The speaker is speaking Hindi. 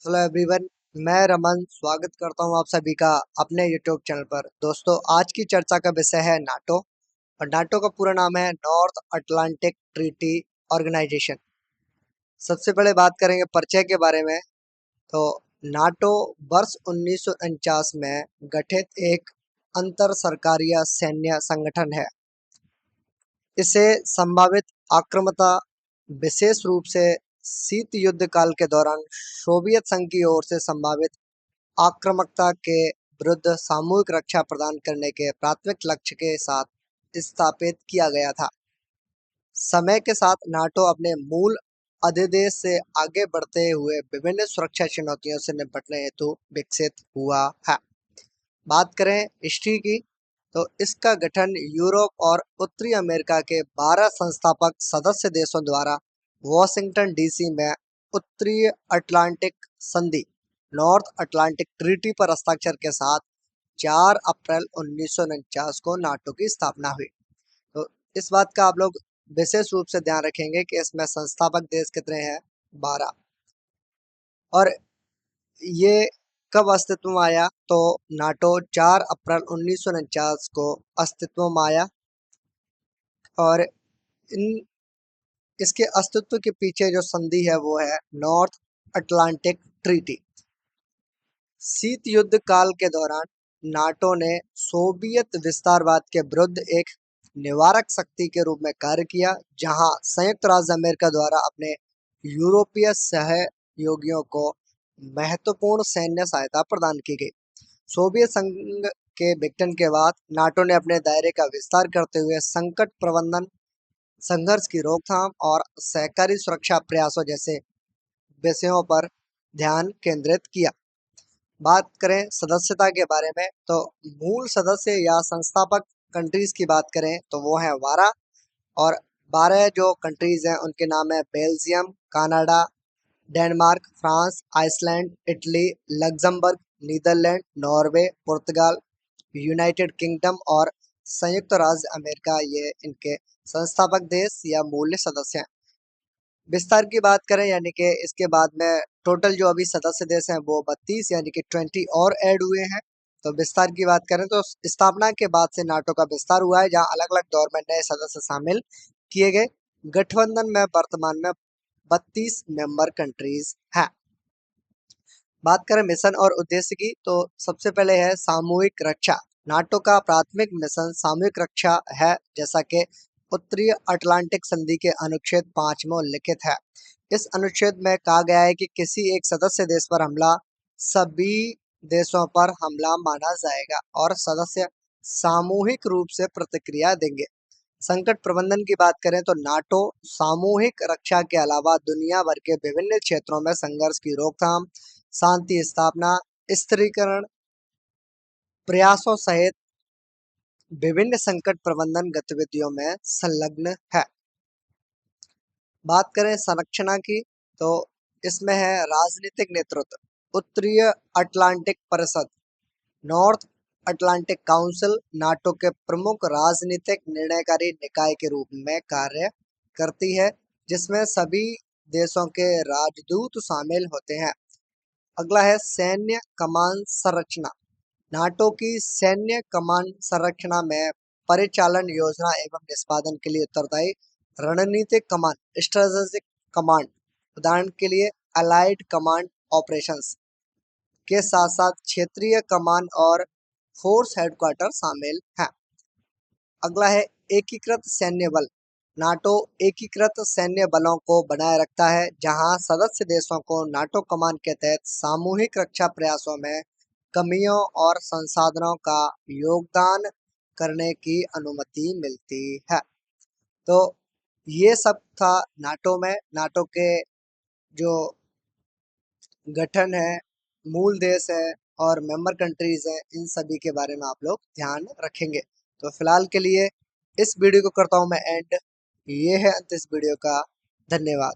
Hello everyone. मैं रमन स्वागत करता हूं आप सभी का अपने यूट्यूब चैनल पर। दोस्तों, आज की चर्चा का विषय है नाटो। और नाटो का पूरा नाम है नॉर्थ अटलांटिक ट्रीटी ऑर्गेनाइजेशन। सबसे पहले बात करेंगे परिचय के बारे में। तो नाटो वर्ष 1949 में गठित एक अंतर सरकारीय सैन्य संगठन है। इसे संभावित आक्रामकता, विशेष रूप से शीत युद्ध काल के दौरान सोवियत संघ की ओर से संभावित आक्रामकता के विरुद्ध सामूहिक रक्षा प्रदान करने के प्राथमिक लक्ष्य के साथ स्थापित किया गया था। समय के साथ नाटो अपने मूल अधिदेश से आगे बढ़ते हुए विभिन्न सुरक्षा चुनौतियों से निपटने हेतु विकसित हुआ है। बात करें हिस्ट्री की, तो इसका गठन यूरोप और उत्तरी अमेरिका के 12 संस्थापक सदस्य देशों द्वारा वॉशिंगटन डीसी में उत्तरी अटलांटिक संधि नॉर्थ अटलांटिक ट्रीटी पर हस्ताक्षर के साथ 4 अप्रैल 1949 को नाटो की स्थापना हुई। तो इस बात का आप लोग विशेष रूप से ध्यान रखेंगे कि इसमें संस्थापक देश कितने हैं, 12। और ये कब अस्तित्व में आया, तो नाटो 4 अप्रैल 1949 को अस्तित्व में आया। और इन इसके अस्तित्व के पीछे जो संधि है वो है नॉर्थ अटलांटिक ट्रीटी। शीत युद्ध काल के दौरान नाटो ने सोवियत विस्तारवाद के विरुद्ध एक निवारक शक्ति के रूप में कार्य किया, जहां संयुक्त राज्य अमेरिका द्वारा अपने यूरोपीय सहयोगियों को महत्वपूर्ण सैन्य सहायता प्रदान की गई। सोवियत संघ के विघटन के बाद नाटो ने अपने दायरे का विस्तार करते हुए संकट प्रबंधन, संघर्ष की रोकथाम और सहकारी सुरक्षा प्रयासों जैसे विषयों पर ध्यान केंद्रित किया। बात करें सदस्यता के बारे में, तो मूल सदस्य या संस्थापक कंट्रीज की बात करें तो वो है 12। और 12 जो कंट्रीज हैं उनके नाम है Belgium, Canada, Denmark, France, Iceland, Italy, Luxembourg, Netherlands, Norway, पुर्तगाल, यूनाइटेड किंगडम और संयुक्त राज्य अमेरिका। ये इनके संस्थापक देश या मूल सदस्य हैं। विस्तार की बात करें यानी कि इसके बाद में टोटल जो अभी सदस्य देश हैं वो 32 यानी कि 20 और ऐड हुए हैं। तो विस्तार की बात करें तो स्थापना के बाद से नाटो का विस्तार हुआ है, जहां अलग अलग दौर में नए सदस्य शामिल किए गए। गठबंधन में वर्तमान में 32 मेंबर कंट्रीज हैं। बात करें मिशन और उद्देश्य की, तो सबसे पहले है सामूहिक रक्षा। नाटो का प्राथमिक मिशन सामूहिक रक्षा है, जैसा कि उत्तरी अटलांटिक संधि के अनुच्छेद 5 में उल्लिखित है। इस अनुच्छेद में कहा गया है कि किसी एक सदस्य देश पर हमला सभी देशों पर हमला माना जाएगा और सदस्य सामूहिक रूप से प्रतिक्रिया देंगे। संकट प्रबंधन की बात करें तो नाटो सामूहिक रक्षा के अलावा दुनिया भर के विभिन्न क्षेत्रों में संघर्ष की रोकथाम, शांति स्थापना, स्थिरीकरण प्रयासों सहित विभिन्न संकट प्रबंधन गतिविधियों में संलग्न है। बात करें संरचना की, तो इसमें है राजनीतिक नेतृत्व। उत्तरी अटलांटिक परिषद नॉर्थ अटलांटिक काउंसिल नाटो के प्रमुख राजनीतिक निर्णयकारी निकाय के रूप में कार्य करती है, जिसमें सभी देशों के राजदूत शामिल होते हैं। अगला है सैन्य कमान संरचना। नाटो की सैन्य कमान संरचना में परिचालन योजना एवं निष्पादन के लिए उत्तरदायी रणनीतिक कमान, स्ट्रेटेजिक कमांड, उदाहरण के लिए अलाइड कमांड ऑपरेशंस के साथ साथ क्षेत्रीय कमान और फोर्स हेडक्वार्टर शामिल हैं। अगला है एकीकृत सैन्य बल। नाटो एकीकृत सैन्य बलों को बनाए रखता है, जहां सदस्य देशों को नाटो कमान के तहत सामूहिक रक्षा प्रयासों में कमियों और संसाधनों का योगदान करने की अनुमति मिलती है। तो ये सब था नाटो में। नाटो के जो गठन है, मूल देश है और मेंबर कंट्रीज हैं, इन सभी के बारे में आप लोग ध्यान रखेंगे। तो फिलहाल के लिए इस वीडियो को करता हूं मैं एंड। ये है अंत इस वीडियो का। धन्यवाद।